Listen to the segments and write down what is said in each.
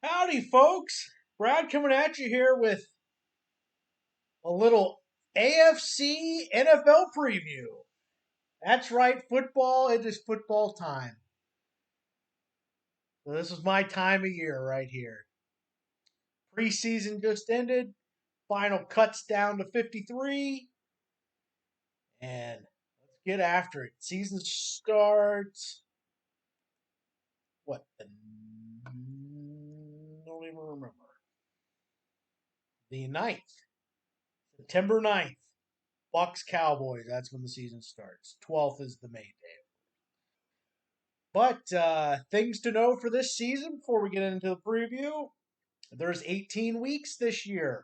Howdy, folks. Brad coming at you here with a little AFC NFL preview. That's right, football. It is football time. So this is my time of year right here. Preseason just ended. Final cuts down to 53. And let's get after it. Season starts. What? Don't even remember. The ninth, September 9th. Bucks Cowboys. That's when the season starts. 12th is the main day. But things to know for this season before we get into the preview. There's 18 weeks this year.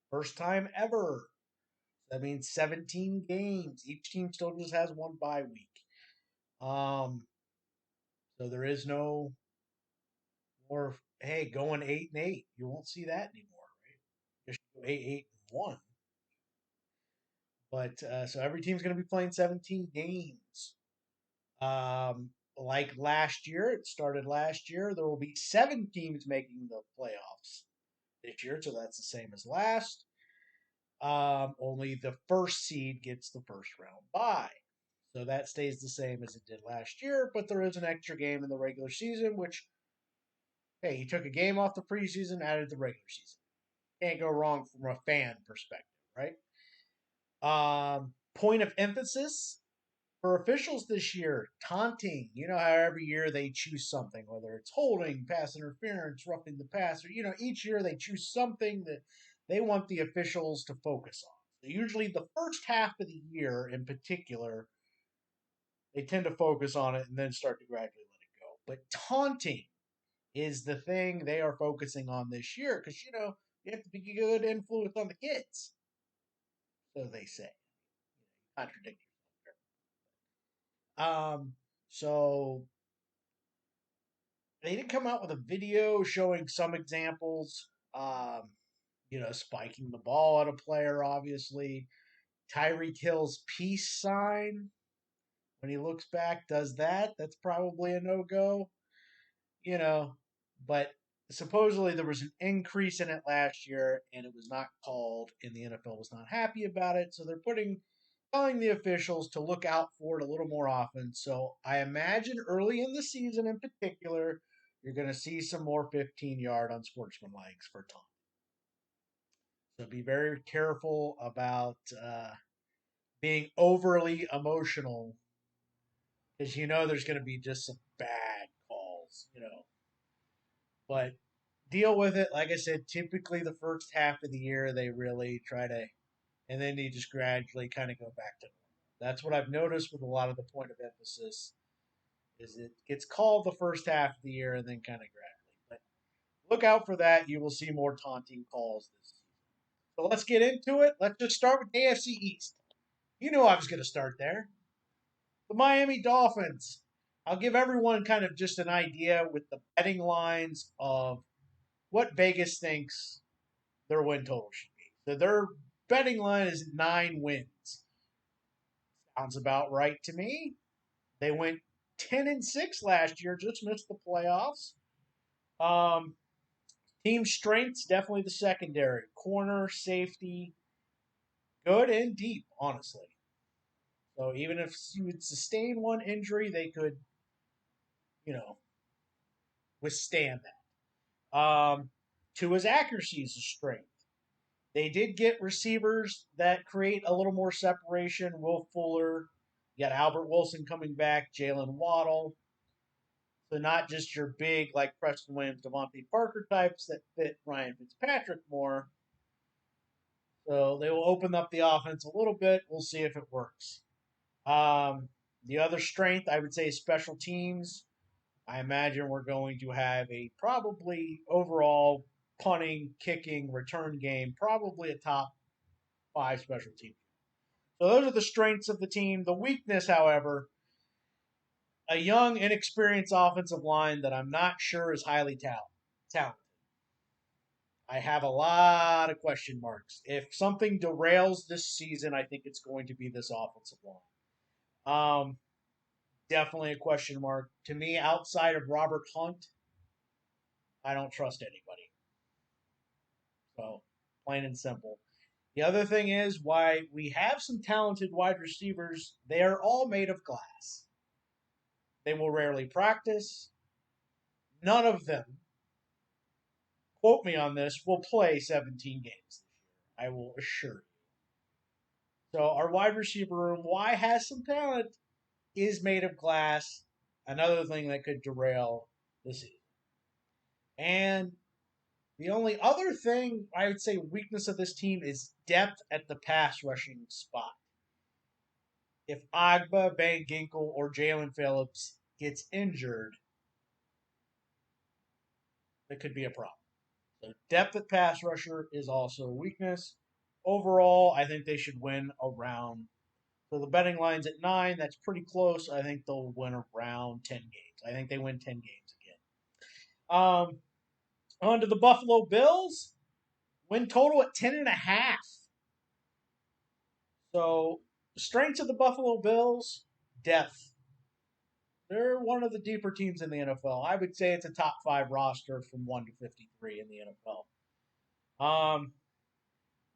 First time ever. That means 17 games. Each team still just has one bye week. Um, so there is no more, hey, going 8-8. You won't see that anymore, right? Just go 8-8-1. But so every team's going to be playing 17 games. Like last year, it started last year. There will be 7 teams making the playoffs this year, so that's the same as last. Only the first seed gets the first round bye. So that stays the same as it did last year, but there is an extra game in the regular season, which, hey, you took a game off the preseason, added the regular season. Can't go wrong from a fan perspective, right? Point of emphasis for officials this year, taunting. You know how every year they choose something, whether it's holding, pass interference, roughing the passer. Each year they choose something that they want the officials to focus on. So usually the first half of the year in particular, they tend to focus on it and then start to gradually let it go. But taunting is the thing they are focusing on this year because, you have to be a good influence on the kids. So they say. Contradict yourself. So they did come out with a video showing some examples. Spiking the ball at a player, obviously. Tyreek Hill's peace sign when he looks back does that. That's probably a no go. You know, but supposedly there was an increase in it last year and it was not called, and the NFL was not happy about it. So they're telling the officials to look out for it a little more often. So I imagine early in the season in particular, you're going to see some more 15-yard unsportsmanlikes for Tom. So be very careful about being overly emotional because there's going to be just some bad calls. But deal with it. Like I said, typically the first half of the year they really try to, and then they just gradually kind of go back to normal. That's what I've noticed with a lot of the point of emphasis is it gets called the first half of the year and then kind of gradually. But look out for that. You will see more taunting calls this season. So let's get into it. Let's just start with AFC East. You knew I was going to start there. The Miami Dolphins. I'll give everyone kind of just an idea with the betting lines of what Vegas thinks their win total should be. So their betting line is 9 wins. Sounds about right to me. They went 10-6 last year, just missed the playoffs. Um, Team strengths definitely the secondary, corner, safety, good and deep, honestly. So even if you would sustain one injury, they could, you know, withstand that. Tua's accuracy is a strength. They did get receivers that create a little more separation. Will Fuller, you got Albert Wilson coming back, Jalen Waddle. So not just your big like Preston Williams, Devontae Parker types that fit Ryan Fitzpatrick more. So they will open up the offense a little bit. We'll see if it works. The other strength I would say is special teams. I imagine we're going to have a probably overall punting, kicking, return game, probably a top 5 special team. So those are the strengths of the team. The weakness, however, a young, inexperienced offensive line that I'm not sure is highly talented. I have a lot of question marks. If something derails this season, I think it's going to be this offensive line. Definitely a question mark. To me, outside of Robert Hunt, I don't trust anybody. So, plain and simple. The other thing is why we have some talented wide receivers, they are all made of glass. They will rarely practice. None of them, quote me on this, will play 17 games this year. I will assure you. So, our wide receiver room, why has some talent, is made of glass. Another thing that could derail the season. And the only other thing I would say weakness of this team is depth at the pass rushing spot. If Agba, Van Ginkel, or Jalen Phillips gets injured, that could be a problem. So depth at pass rusher is also a weakness. Overall, I think they should win around. So the betting line's at 9. That's pretty close. I think they'll win around 10 games. I think they win 10 games again. On to the Buffalo Bills. Win total at 10.5. So the strengths of the Buffalo Bills, depth. They're one of the deeper teams in the NFL. I would say it's a top 5 roster from 1 to 53 in the NFL.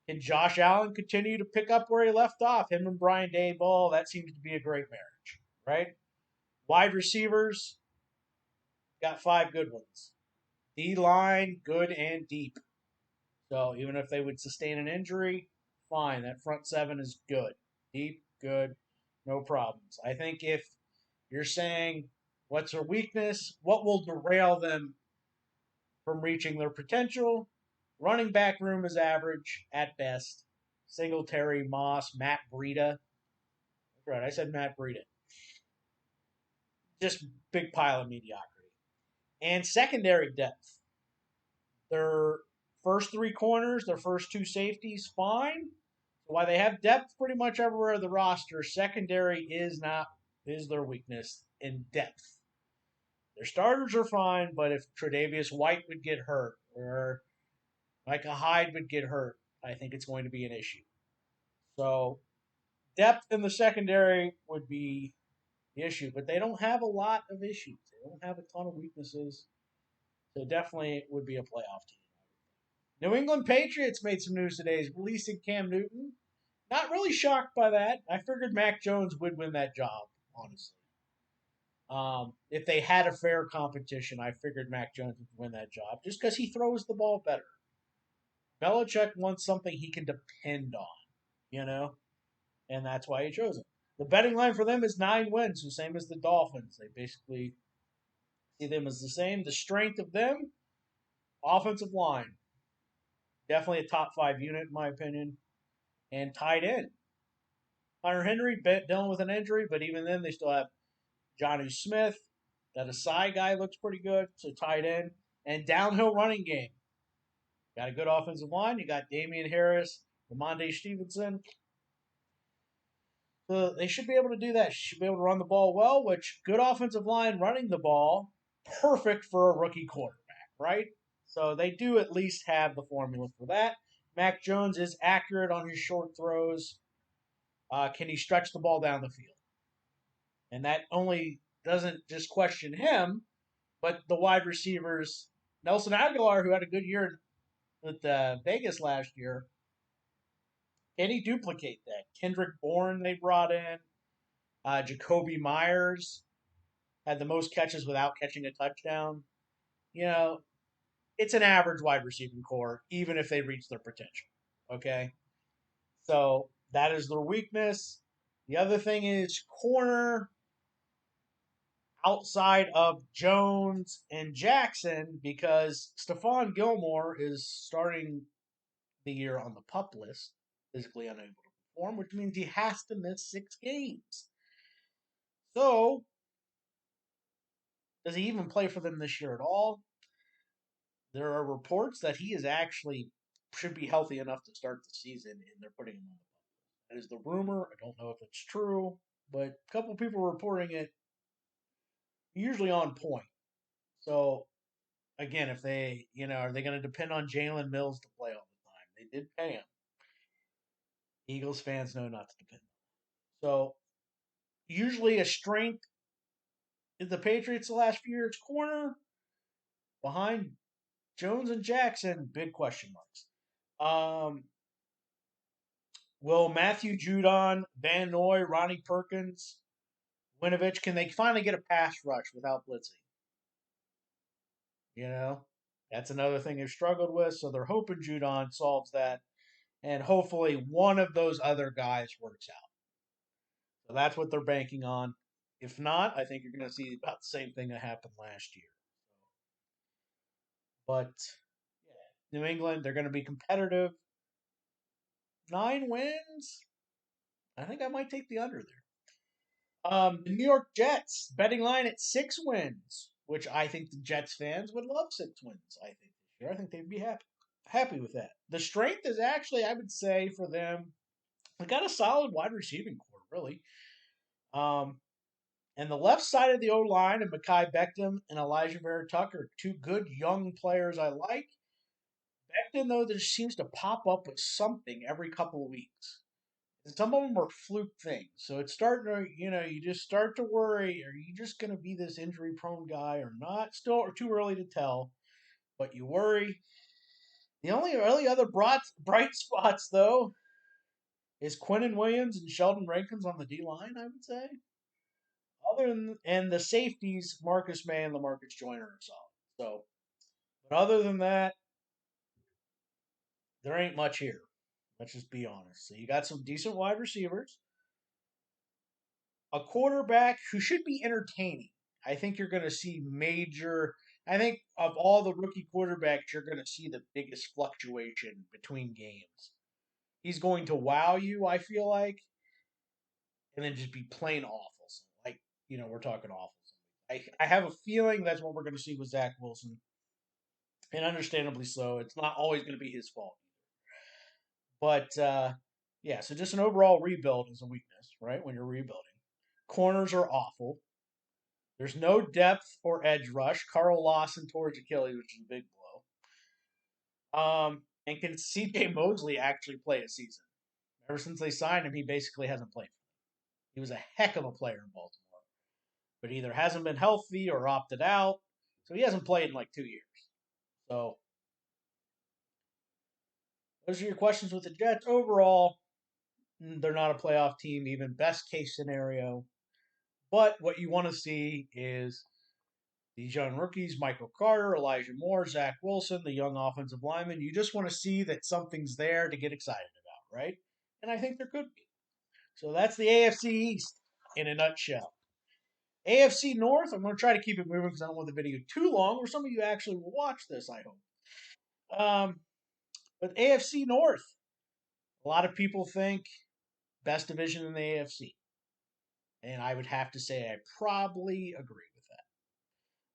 Can Josh Allen continue to pick up where he left off? Him and Brian Daboll, that seems to be a great marriage, right? Wide receivers, got 5 good ones. D line, good and deep. So even if they would sustain an injury, fine. That front 7 is good. Deep, good, no problems. I think if you're saying what's their weakness, what will derail them from reaching their potential, running back room is average at best. Singletary, Moss, Matt Breida. That's right, I said Matt Breida. Just big pile of mediocrity. And secondary depth. Their first 3 corners, their first 2 safeties, fine. While they have depth pretty much everywhere in the roster, secondary is their weakness in depth. Their starters are fine, but if Tre'Davious White would get hurt or Micah Hyde would get hurt, I think it's going to be an issue. So depth in the secondary would be the issue, but they don't have a lot of issues. They don't have a ton of weaknesses. So definitely would be a playoff team. New England Patriots made some news today, releasing Cam Newton. Not really shocked by that. I figured Mac Jones would win that job, honestly. If they had a fair competition, I figured Mac Jones would win that job just because he throws the ball better. Belichick wants something he can depend on, you know, and that's why he chose him. The betting line for them is 9 wins, the same as the Dolphins. They basically see them as the same. The strength of them, offensive line, definitely a top 5 unit in my opinion, and tight end. Hunter Henry dealing with an injury, but even then they still have Johnny Smith. That Asai guy looks pretty good, so tight end. And downhill running game. Got a good offensive line. You got Damian Harris, Ramondre Stevenson. So they should be able to do that. Should be able to run the ball well, which good offensive line running the ball, perfect for a rookie quarterback, right? So they do at least have the formula for that. Mac Jones is accurate on his short throws. Can he stretch the ball down the field? And that only doesn't just question him, but the wide receivers. Nelson Aguilar, who had a good year with Vegas last year, can he duplicate that? Kendrick Bourne they brought in. Jacoby Myers had the most catches without catching a touchdown. You know, it's an average wide receiving core, even if they reach their potential. Okay? So that is their weakness. The other thing is corner outside of Jones and Jackson because Stephon Gilmore is starting the year on the PUP list, physically unable to perform, which means he has to miss 6 games. So, does he even play for them this year at all? There are reports that he is actually should be healthy enough to start the season, and they're putting him on the PUP. That is the rumor. I don't know if it's true, but a couple people reporting it, usually on point. So, again, if they, are they going to depend on Jalen Mills to play all the time? They did pay him. Eagles fans know not to depend. So, usually a strength in the Patriots the last few years, corner behind Jones and Jackson, big question marks. Um, will Matthew Judon, Van Noy, Ronnie Perkins, Winovich, can they finally get a pass rush without blitzing? You know, that's another thing they've struggled with. So they're hoping Judon solves that, and hopefully one of those other guys works out. So that's what they're banking on. If not, I think you're going to see about the same thing that happened last year. But yeah, New England, they're going to be competitive. 9 wins. I think I might take the under there. The New York Jets betting line at 6 wins, which I think the Jets fans would love 6 wins. I think this year, I think they'd be happy with that. The strength is actually, I would say, for them, they got a solid wide receiving core, really. Um, and the left side of the O line of Mekhi Becton and Elijah Vera Tucker, two good young players I like. Becton, though, there seems to pop up with something every couple of weeks. And some of them are fluke things. So it's starting to, you just start to worry, are you just going to be this injury prone guy or not? Still, or too early to tell, but you worry. The only really other bright spots, though, is Quinnen Williams and Sheldon Rankins on the D line, I would say. And the safeties, Marcus May and Lamarcus Joyner are solid. So, but other than that, there ain't much here. Let's just be honest. So you got some decent wide receivers, a quarterback who should be entertaining. I think you're going to see major. I think of all the rookie quarterbacks, you're going to see the biggest fluctuation between games. He's going to wow you, I feel like, and then just be plain awful. So, like, we're talking awful. I have a feeling that's what we're going to see with Zach Wilson, and understandably so. It's not always going to be his fault. But yeah, so just an overall rebuild is a weakness, right? When you're rebuilding, corners are awful. There's no depth or edge rush. Carl Lawson towards Achilles, which is a big blow. And can C.J. Mosley actually play a season? Ever since they signed him, he basically hasn't played. He was a heck of a player in Baltimore, but either hasn't been healthy or opted out, so he hasn't played in like 2 years. So those are your questions with the Jets. Overall, they're not a playoff team, even best case scenario. But what you want to see is these young rookies, Michael Carter, Elijah Moore, Zach Wilson, the young offensive lineman. You just want to see that something's there to get excited about, right? And I think there could be. So that's the AFC East in a nutshell. AFC North, I'm going to try to keep it moving because I don't want the video too long, or some of you actually will watch this, I hope. But AFC North, a lot of people think best division in the AFC. And I would have to say I probably agree with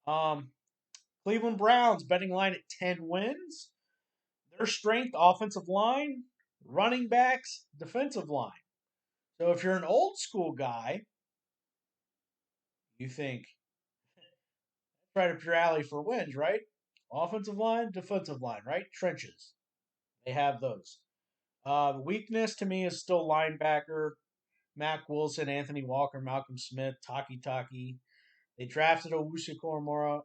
that. Cleveland Browns betting line at 10 wins. Their strength, offensive line, running backs, defensive line. So if you're an old school guy, you think right up your alley for wins, right? Offensive line, defensive line, right? Trenches. They have those. The weakness to me is still linebacker. Mac Wilson, Anthony Walker, Malcolm Smith, Taki. They drafted Owusu Koromora.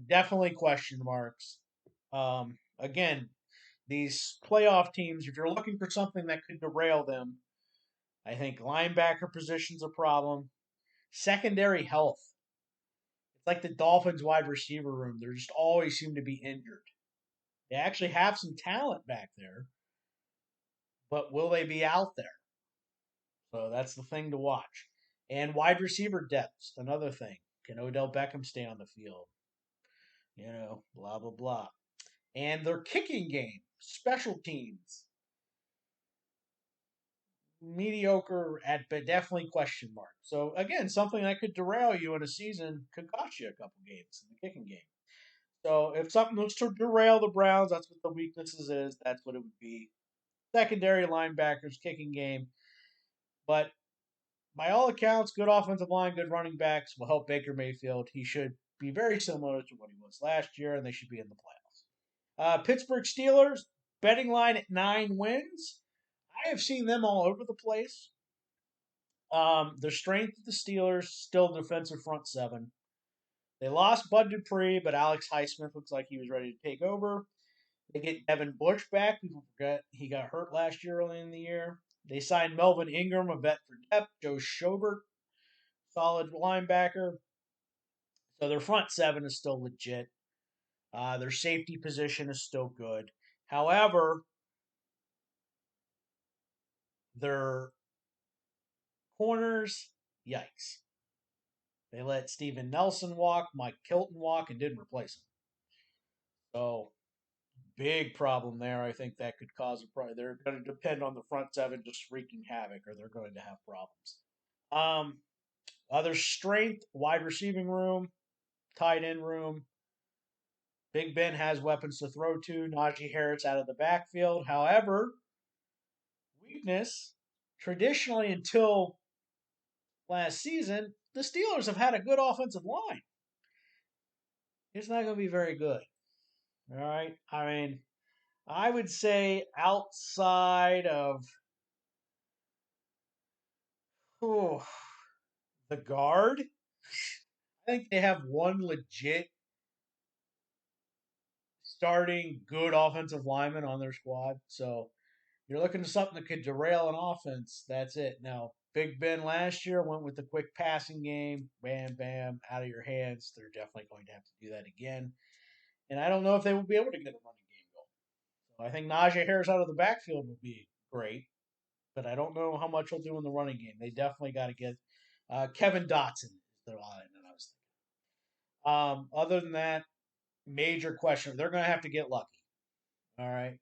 Definitely question marks. Again, these playoff teams, if you're looking for something that could derail them, I think linebacker position's a problem. Secondary health. It's like the Dolphins wide receiver room. They just always seem to be injured. They actually have some talent back there, but will they be out there? So that's the thing to watch. And wide receiver depth, another thing. Can Odell Beckham stay on the field? Blah, blah, blah. And their kicking game, special teams, mediocre at but definitely question mark. So again, something that could derail you in a season could cost you a couple games in the kicking game. So if something looks to derail the Browns, that's what the weaknesses is. That's what it would be. Secondary linebackers, kicking game. But by all accounts, good offensive line, good running backs will help Baker Mayfield. He should be very similar to what he was last year, and they should be in the playoffs. Pittsburgh Steelers, betting line at 9 wins. I have seen them all over the place. The strength of the Steelers, still defensive front seven. They lost Bud Dupree, but Alex Highsmith looks like he was ready to take over. They get Devin Bush back. People forget he got hurt last year early in the year. They signed Melvin Ingram, a vet for depth. Joe Schobert, solid linebacker. So their front seven is still legit. Their safety position is still good. However, their corners, yikes. They let Steven Nelson walk, Mike Kilton walk, and didn't replace him. So big problem there. I think that could cause a problem. They're going to depend on the front seven just wreaking havoc, or they're going to have problems. Other strength, wide receiving room, tight end room. Big Ben has weapons to throw to. Najee Harris out of the backfield. However, weakness, traditionally until last season, the Steelers have had a good offensive line. It's not going to be very good. All right. I mean, I would say outside of oh, the guard, I think they have one legit starting good offensive lineman on their squad. So you're looking for something that could derail an offense. That's it. Now, Big Ben last year went with the quick passing game. Bam, bam, out of your hands. They're definitely going to have to do that again. And I don't know if they will be able to get a running game going. So I think Najee Harris out of the backfield would be great, but I don't know how much he'll do in the running game. They definitely got to get Kevin Dotson is their line, and I was thinking. Other than that, major question. They're going to have to get lucky. All right.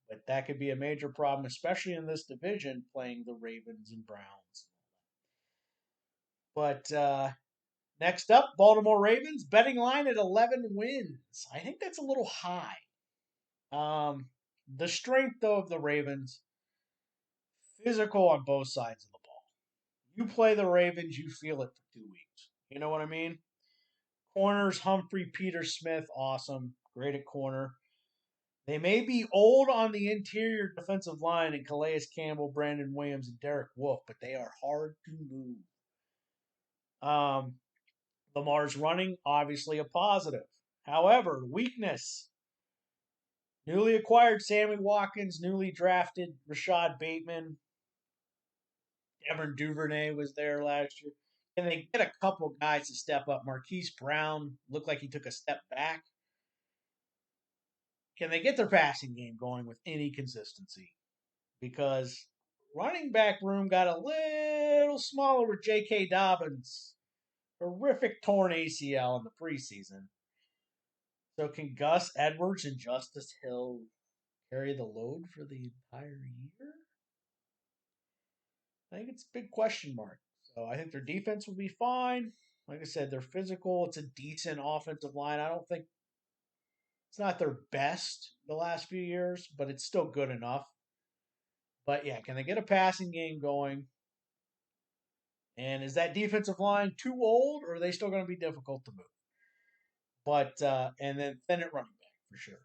But that could be a major problem, especially in this division, playing the Ravens and Browns. But next up, Baltimore Ravens, betting line at 11 wins. I think that's a little high. The strength, though, of the Ravens, physical on both sides of the ball. You play the Ravens, you feel it for 2 weeks. You know what I mean? Corners, Humphrey, Peter Smith, awesome. Great at corner. They may be old on the interior defensive line in Calais Campbell, Brandon Williams, and Derek Wolfe, but they are hard to move. Lamar's running, obviously a positive. However, weakness. Newly acquired Sammy Watkins, newly drafted Rashad Bateman. Devin Duvernay was there last year. Can they get a couple guys to step up? Marquise Brown looked like he took a step back. Can they get their passing game going with any consistency? Because running back room got a little smaller with J.K. Dobbins. Horrific torn ACL in the preseason. So can Gus Edwards and Justice Hill carry the load for the entire year? I think it's a big question mark. So I think their defense will be fine. Like I said, they're physical. It's a decent offensive line. I don't think it's not their best the last few years, but it's still good enough. But yeah, can they get a passing game going? And is that defensive line too old, or are they still going to be difficult to move? But and then thin at running back for sure.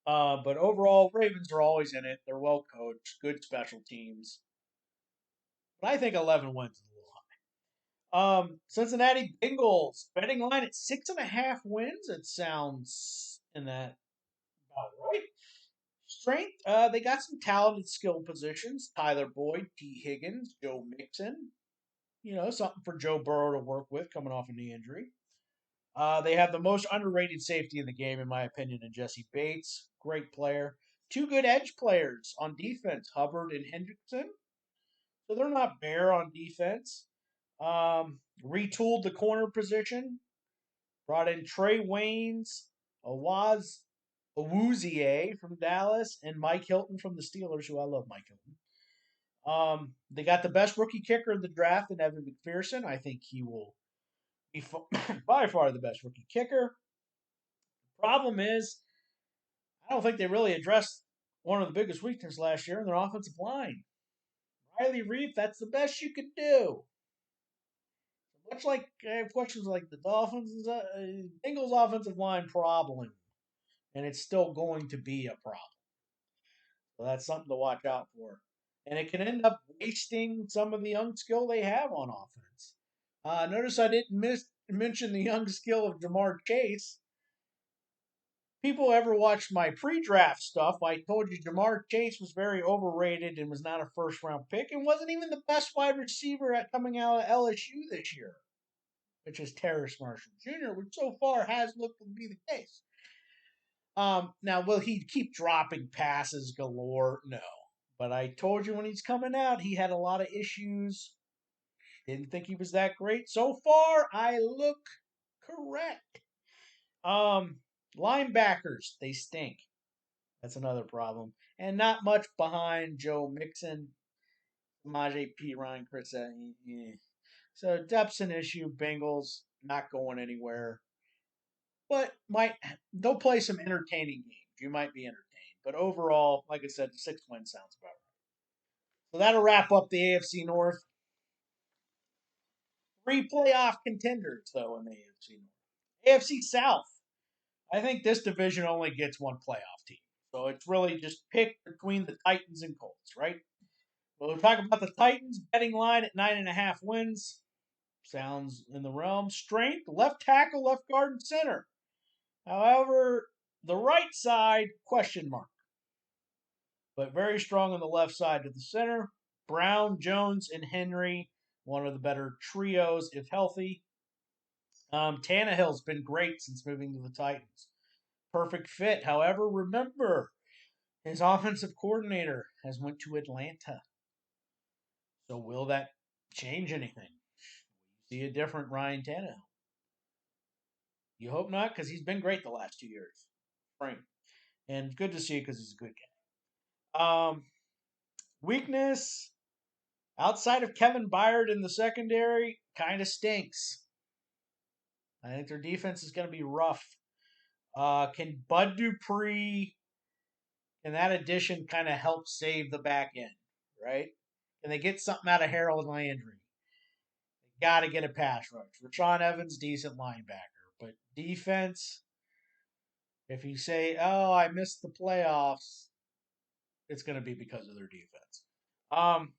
But overall, Ravens are always in it. They're well coached, good special teams. But I think 11 wins is a little high. Cincinnati Bengals betting line at 6.5 wins. It sounds in that about right. Strength, they got some talented skill positions. Tyler Boyd, T. Higgins, Joe Mixon. You know, something for Joe Burrow to work with coming off a knee injury. They have the most underrated safety in the game, in my opinion, in Jesse Bates. Great player. Two good edge players on defense, Hubbard and Hendrickson. So they're not bare on defense. Retooled the corner position. Brought in Trey Waynes, Awuzie from Dallas, and Mike Hilton from the Steelers, who I love Mike Hilton. They got the best rookie kicker in the draft in Evan McPherson. I think he will be by far the best rookie kicker. Problem is, I don't think they really addressed one of the biggest weaknesses last year in their offensive line. Riley Reef, that's the best you could do. Much like I have questions like the Dolphins, Bengals offensive line problem, and it's still going to be a problem. So that's something to watch out for. And it can end up wasting some of the young skill they have on offense. Notice I didn't mention the young skill of Jamar Chase. People ever watched my pre-draft stuff, I told you Jamar Chase was very overrated and was not a first-round pick and wasn't even the best wide receiver at coming out of LSU this year, which is Terrace Marshall Jr., which so far has looked to be the case. Now, will he keep dropping passes galore? No. But I told you when he's coming out, he had a lot of issues. Didn't think he was that great. So far, I look correct. Linebackers, they stink. That's another problem. And not much behind Joe Mixon, Samaje P. Ryan, Chris. So depth's an issue. Bengals not going anywhere. But they'll play some entertaining games. You might be entertained. But overall, like I said, 6 wins sounds about right. So that'll wrap up the AFC North. 3 playoff contenders, though, in the AFC North. AFC South. I think this division only gets one playoff team. So it's really just picked between the Titans and Colts, right? We'll talk about the Titans betting line at 9.5 wins. Sounds in the realm. Strength, left tackle, left guard, and center. However, the right side, question mark. But very strong on the left side to the center. Brown, Jones, and Henry, one of the better trios if healthy. Tannehill's been great since moving to the Titans. Perfect fit. However, remember, his offensive coordinator has went to Atlanta. So will that change anything? See a different Ryan Tannehill? You hope not, because he's been great the last 2 years. Frank. And good to see because he's a good guy. Weakness, outside of Kevin Byard in the secondary, kind of stinks. I think their defense is going to be rough. Can Bud Dupree and that addition kind of help save the back end, right? Can they get something out of Harold Landry? They got to get a pass rush. Rashawn Evans, decent linebacker. But defense, if you say, oh, I missed the playoffs, it's going to be because of their defense.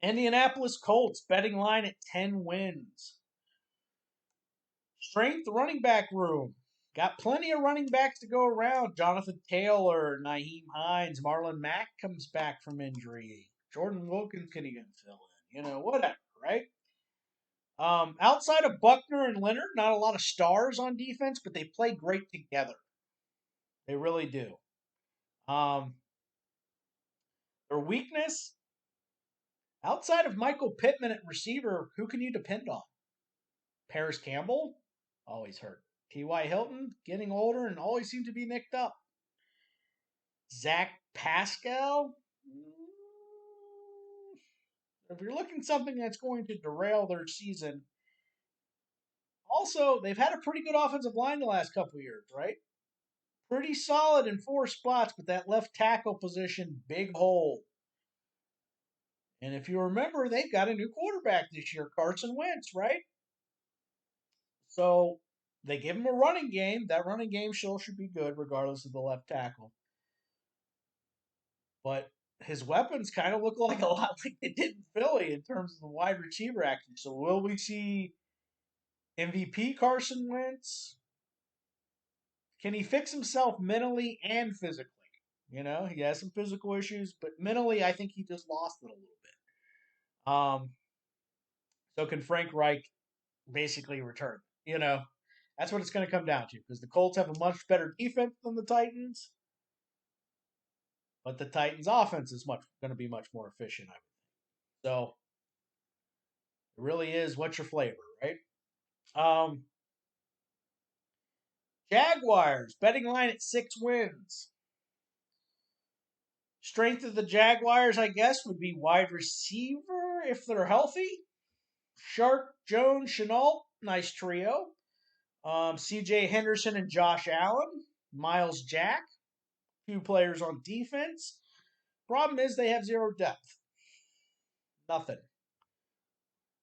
Indianapolis Colts, betting line at 10 wins. Strength running back room. Got plenty of running backs to go around. Jonathan Taylor, Nyheim Hines, Marlon Mack comes back from injury. Jordan Wilkins can even fill in. Whatever, right? Outside of Buckner and Leonard, not a lot of stars on defense, but they play great together. They really do. Their weakness, outside of Michael Pittman at receiver, who can you depend on? Paris Campbell, always hurt. T.Y. Hilton, getting older and always seems to be nicked up. Zach Pascal, if you're looking something that's going to derail their season. Also, they've had a pretty good offensive line the last couple of years, right? Pretty solid in 4 spots, but that left tackle position, big hole. And if you remember, they've got a new quarterback this year, Carson Wentz, right? So they give him a running game. That running game still should be good, regardless of the left tackle. But his weapons kind of look like a lot like they did in Philly in terms of the wide receiver action. So will we see MVP Carson Wentz? Can he fix himself mentally and physically? He has some physical issues, but mentally, I think he just lost it a little bit. So can Frank Reich basically return? That's what it's going to come down to because the Colts have a much better defense than the Titans, but the Titans' offense is going to be much more efficient, I would think. So it really is what's your flavor, right? Jaguars, betting line at 6 wins. Strength of the Jaguars, I guess, would be wide receiver if they're healthy. Shark, Jones, Chenault, nice trio. C.J. Henderson and Josh Allen. Miles Jack, 2 players on defense. Problem is they have 0 depth. Nothing.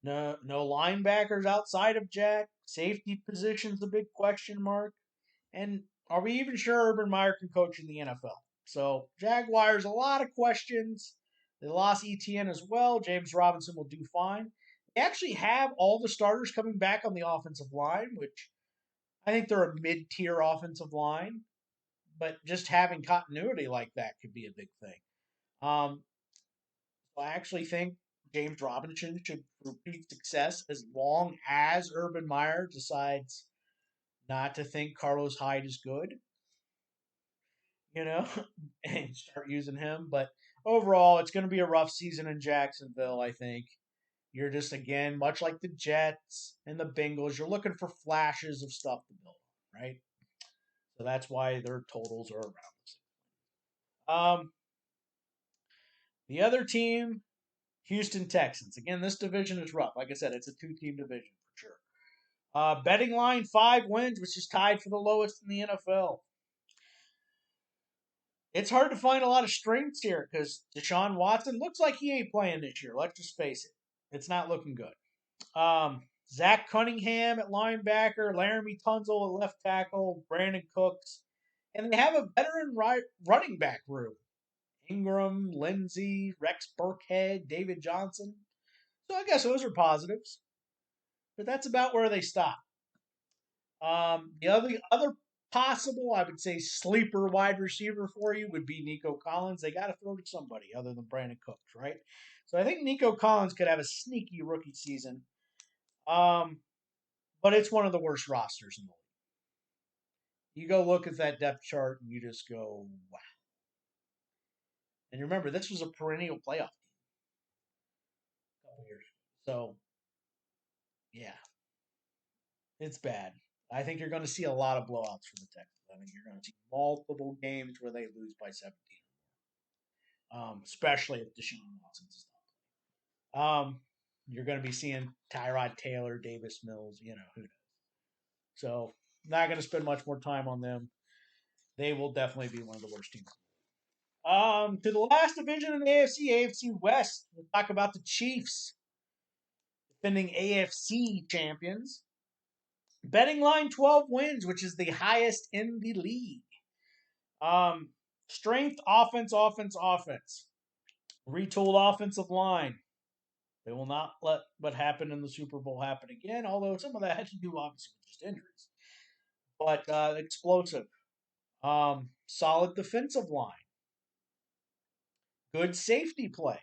No linebackers outside of Jack. Safety position's a big question mark. And are we even sure Urban Meyer can coach in the NFL? So, Jaguars, a lot of questions. They lost ETN as well. James Robinson will do fine. They actually have all the starters coming back on the offensive line, which I think they're a mid-tier offensive line, but just having continuity like that could be a big thing. Um, I actually think James Robinson should repeat success as long as Urban Meyer decides not to think Carlos Hyde is good, you know, and start using him. But overall, it's going to be a rough season in Jacksonville, I think. You're just, again, much like the Jets and the Bengals, you're looking for flashes of stuff to build on, right? So that's why their totals are around this. The other team, Houston Texans. Again, this division is rough. Like I said, it's a two-team division for sure. Betting line 5 wins, which is tied for the lowest in the NFL. It's hard to find a lot of strengths here because Deshaun Watson looks like he ain't playing this year. Let's just face it. It's not looking good. Zach Cunningham at linebacker, Laramie Tunzel at left tackle, Brandon Cooks. And they have a veteran running back room. Ingram, Lindsey, Rex Burkhead, David Johnson. So I guess those are positives. But that's about where they stop. The other possible, I would say, sleeper wide receiver for you would be Nico Collins. They got to throw to somebody other than Brandon Cooks, right? So I think Nico Collins could have a sneaky rookie season. But it's one of the worst rosters in the league. You go look at that depth chart and you just go, wow. And remember, this was a perennial playoff team a couple years ago. So, yeah, it's bad. I think you're going to see a lot of blowouts from the Texans. I think you're going to see multiple games where they lose by 17, especially if Deshaun Watson's stuff. You're going to be seeing Tyrod Taylor, Davis Mills, who knows. So, not going to spend much more time on them. They will definitely be one of the worst teams. To the last division in the AFC West. We'll talk about the Chiefs, defending AFC champions. Betting line 12 wins, which is the highest in the league. Strength, offense. Retooled offensive line. They will not let what happened in the Super Bowl happen again, although some of that had to do, obviously, with just injuries. But explosive. Solid defensive line. Good safety play.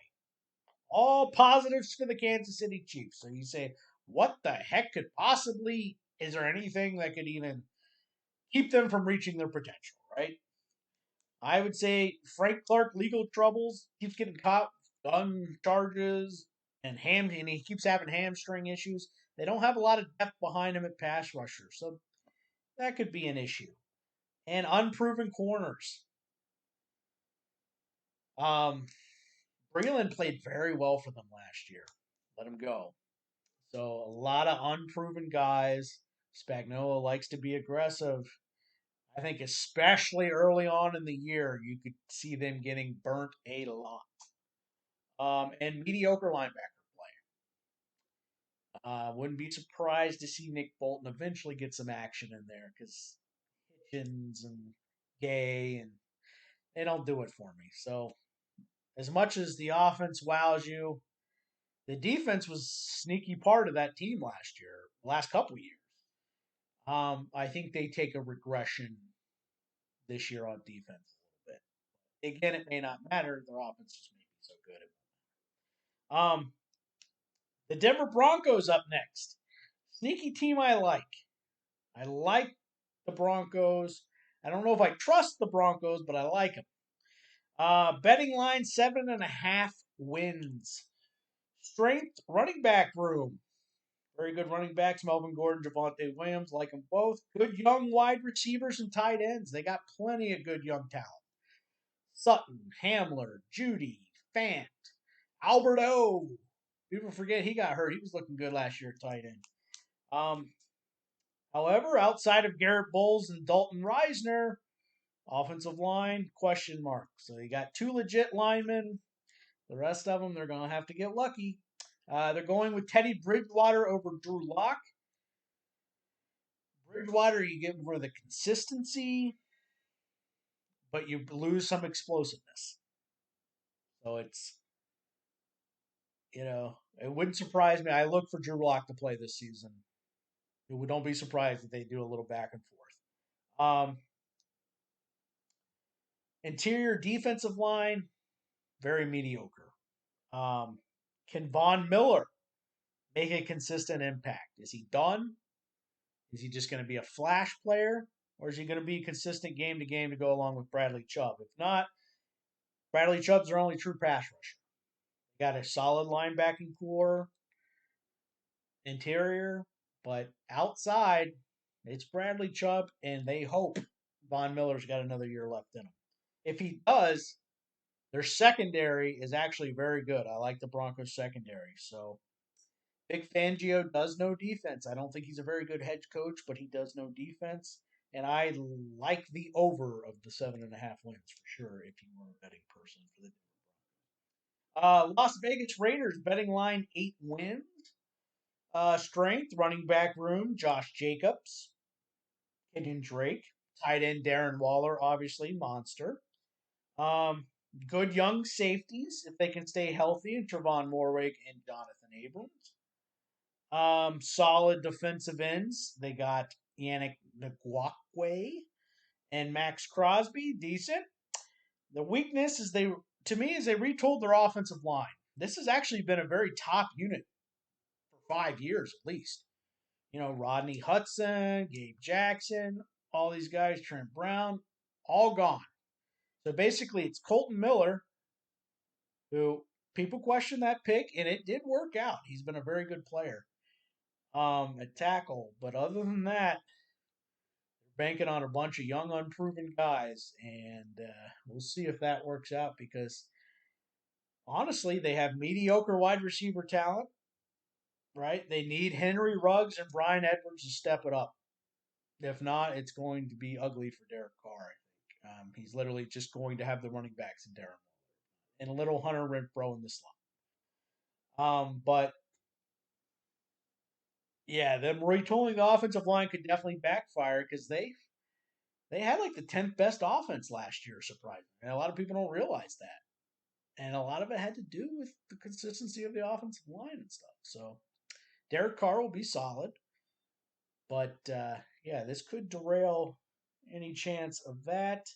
All positives for the Kansas City Chiefs. So you say, what the heck could possibly, is there anything that could even keep them from reaching their potential, right? I would say Frank Clark, legal troubles, keeps getting caught, gun charges, and he keeps having hamstring issues. They don't have a lot of depth behind him at pass rusher, so that could be an issue. And unproven corners. Breland played very well for them last year. Let him go. So a lot of unproven guys. Spagnuolo likes to be aggressive. I think especially early on in the year, you could see them getting burnt a lot. And mediocre linebacker play. Wouldn't be surprised to see Nick Bolton eventually get some action in there because Hitchens and Gay, and they don't do it for me. So as much as the offense wows you, the defense was a sneaky part of that team last year, last couple of years. I think they take a regression this year on defense a little bit. Again, it may not matter. Their offense just may be so good. The Denver Broncos up next. Sneaky team I like. I like the Broncos. I don't know if I trust the Broncos, but I like them. Betting line 7.5 wins. Strength, running back room. Very good running backs, Melvin Gordon, Javonte Williams, like them both. Good young wide receivers and tight ends. They got plenty of good young talent. Sutton, Hamler, Judy, Fant, Albert O. People forget he got hurt. He was looking good last year at tight end. However, outside of Garrett Bowles and Dalton Reisner, offensive line, question mark. So you got 2 legit linemen. The rest of them, they're going to have to get lucky. They're going with Teddy Bridgewater over Drew Lock. Bridgewater, you get more of the consistency, but you lose some explosiveness. So it's It wouldn't surprise me. I look for Drew Lock to play this season. Don't be surprised if they do a little back and forth. Interior defensive line, very mediocre. Can Von Miller make a consistent impact? Is he done? Is he just going to be a flash player? Or is he going to be consistent game to game to go along with Bradley Chubb? If not, Bradley Chubb's their only true pass rusher. They got a solid linebacking core, interior, but outside, it's Bradley Chubb, and they hope Von Miller's got another year left in him. If he does, their secondary is actually very good. I like the Broncos secondary. So Vic Fangio does know defense. I don't think he's a very good head coach, but he does know defense. And I like the over of the 7.5 wins for sure if you were a betting person for the Las Vegas Raiders betting line 8 wins. Strength, running back room, Josh Jacobs, Kenyon Drake, tight end Darren Waller, obviously, monster. Um, Good young safeties, if they can stay healthy, and Trevon Morwig and Jonathan Abrams. Solid defensive ends. They got Yannick Ngakwe and Max Crosby, decent. The weakness is they retooled their offensive line. This has actually been a very top unit for 5 years at least. Rodney Hudson, Gabe Jackson, all these guys, Trent Brown, all gone. So basically, it's Colton Miller, who people question that pick, and it did work out. He's been a very good player at tackle. But other than that, they're banking on a bunch of young, unproven guys, and we'll see if that works out because honestly, they have mediocre wide receiver talent, right? They need Henry Ruggs and Brian Edwards to step it up. If not, it's going to be ugly for Derek Carr, I think. He's literally just going to have the running backs in Darren and a little Hunter Renfro in the slot. But yeah, them retooling the offensive line could definitely backfire because they had like the 10th best offense last year, surprisingly. And a lot of people don't realize that. And a lot of it had to do with the consistency of the offensive line and stuff. So Derek Carr will be solid. But yeah, this could derail any chance of that.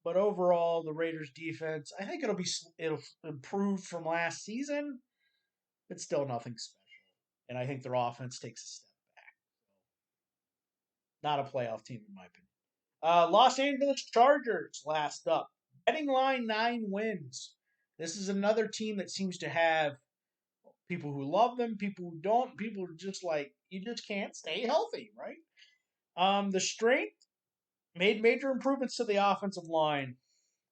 But overall, the Raiders' defense, I think it'll improve from last season, but still nothing special. And I think their offense takes a step back. Not a playoff team, in my opinion. Los Angeles Chargers last up. Betting line 9 wins. This is another team that seems to have people who love them, people who don't, people who are just like, you just can't stay healthy, right? The strength made major improvements to the offensive line.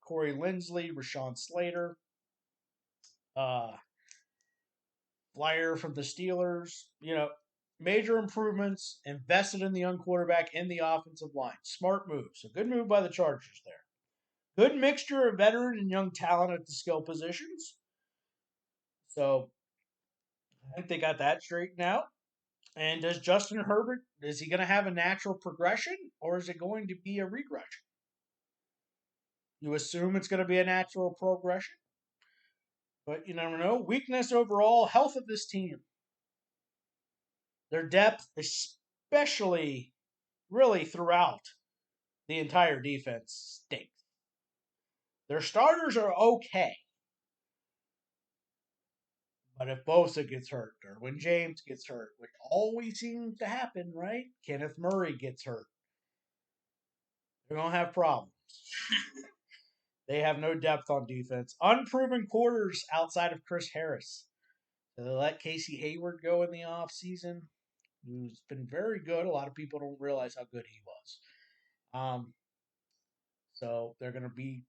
Corey Linsley, Rashawn Slater, Flyer from the Steelers. Major improvements, invested in the young quarterback in the offensive line. Smart move. So good move by the Chargers there. Good mixture of veteran and young talent at the skill positions. So I think they got that straightened out. And does Justin Herbert, is he going to have a natural progression or is it going to be a regression? You assume it's going to be a natural progression, but you never know. Weakness overall, health of this team. Their depth, especially really throughout the entire defense, stinks. Their starters are okay. But if Bosa gets hurt, or when James gets hurt, which always seems to happen, right? Kenneth Murray gets hurt. They're going to have problems. They have no depth on defense. Unproven quarters outside of Chris Harris. So they let Casey Hayward go in the offseason, who's been very good. A lot of people don't realize how good he was. So they're going to be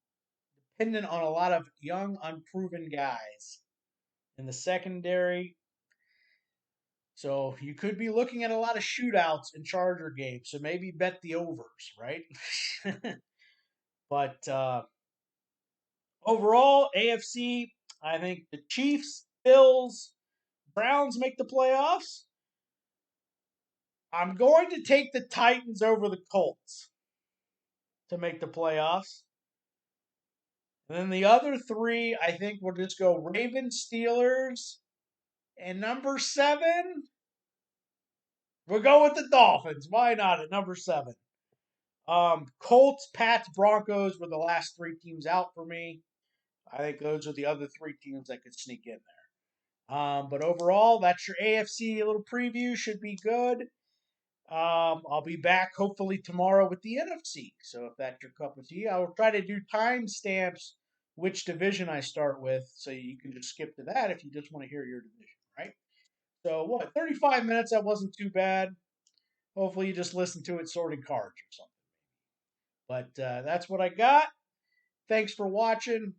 dependent on a lot of young, unproven guys. In the secondary, so you could be looking at a lot of shootouts in Charger games. So maybe bet the overs, right? But overall, AFC, I think the Chiefs, Bills, Browns make the playoffs. I'm going to take the Titans over the Colts to make the playoffs. And then the other three, I think we'll just go Ravens, Steelers, and number 7, we'll go with the Dolphins. Why not at number 7? Colts, Pats, Broncos were the last three teams out for me. I think those are the other three teams that could sneak in there. But overall, that's your AFC little preview. Should be good. I'll be back hopefully tomorrow with the NFC. So if that's your cup of tea, I will try to do timestamps which division I start with, so you can just skip to that if you just want to hear your division, right? So what? 35 minutes. That wasn't too bad. Hopefully you just listen to it sorting cards or something. But that's what I got. Thanks for watching.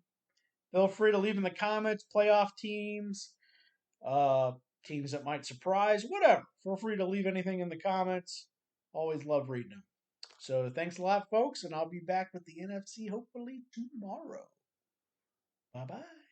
Feel free to leave in the comments playoff teams, uh, teams that might surprise, whatever. Feel free to leave anything in the comments. Always love reading them. So thanks a lot, folks, and I'll be back with the NFC hopefully tomorrow. Bye bye.